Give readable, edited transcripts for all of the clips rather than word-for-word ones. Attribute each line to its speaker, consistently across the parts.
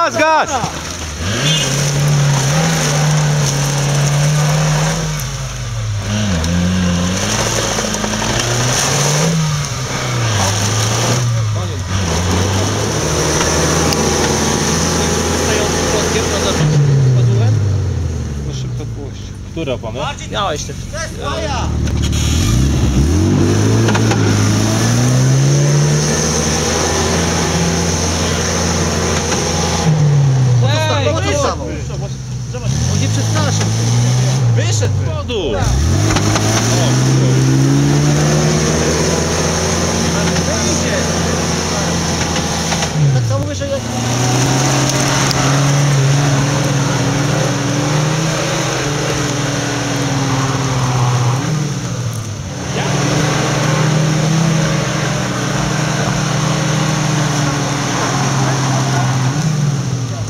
Speaker 1: Gaz, gaz!
Speaker 2: Który opony?
Speaker 3: Miałeś ty. On nie przestraszył. Wyszedł.
Speaker 2: Wodu!
Speaker 3: Wyjdzie. Tak samo mówię, że...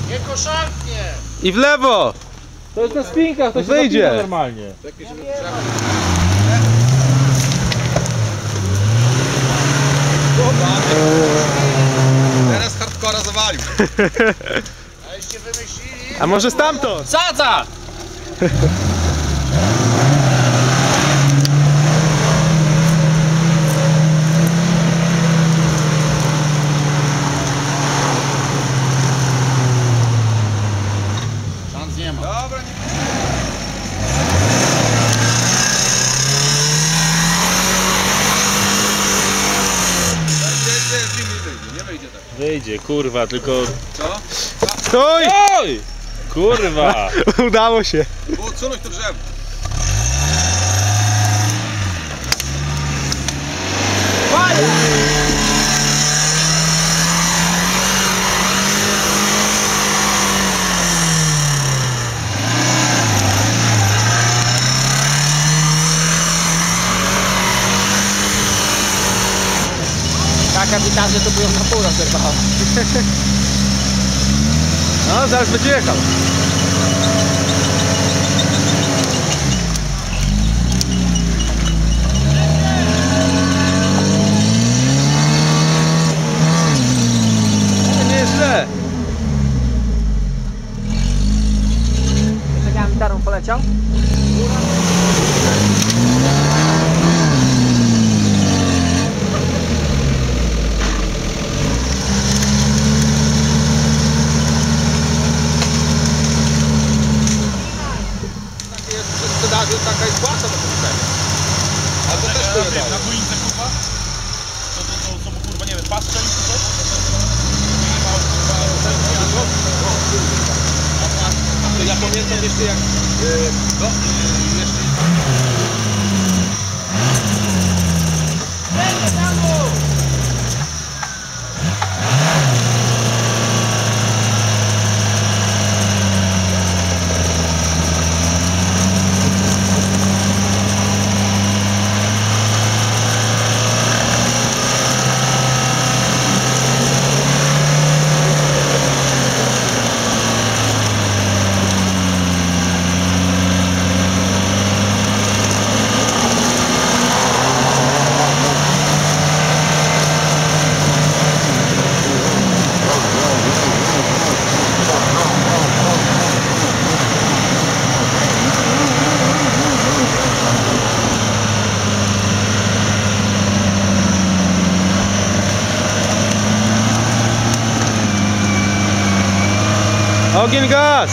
Speaker 3: Nie koszarpnie!
Speaker 1: I w lewo!
Speaker 2: To jest na spinkach, to się
Speaker 1: wyjdzie
Speaker 2: zapina normalnie.
Speaker 4: Teraz hardcora zawalił.
Speaker 3: Aleście wymyślili?
Speaker 1: A może stamtąd?
Speaker 3: Sadza! Szans nie ma.
Speaker 4: Dobra, nie. Nie wyjdzie tak.
Speaker 2: Wyjdzie, kurwa, tylko...
Speaker 4: Co?
Speaker 1: Stój!
Speaker 2: Oj! Kurwa!
Speaker 1: Udało się.
Speaker 4: Było odsunąć to drzewo.
Speaker 3: Tak, kapitalnie to byłem na pół rozerwałem.
Speaker 1: No, zaraz będzie jechał. Nie jest źle.
Speaker 3: Czekałem, gitarą poleciał.
Speaker 4: Taka jest płasa do powiedzenia. Ale to też pojebało.
Speaker 2: Na bójce, kurwa? To kurwa, nie wiem, pastrzel czy coś?
Speaker 4: Ja pamiętam jeszcze jak... jeszcze...
Speaker 1: Ogień, gaz!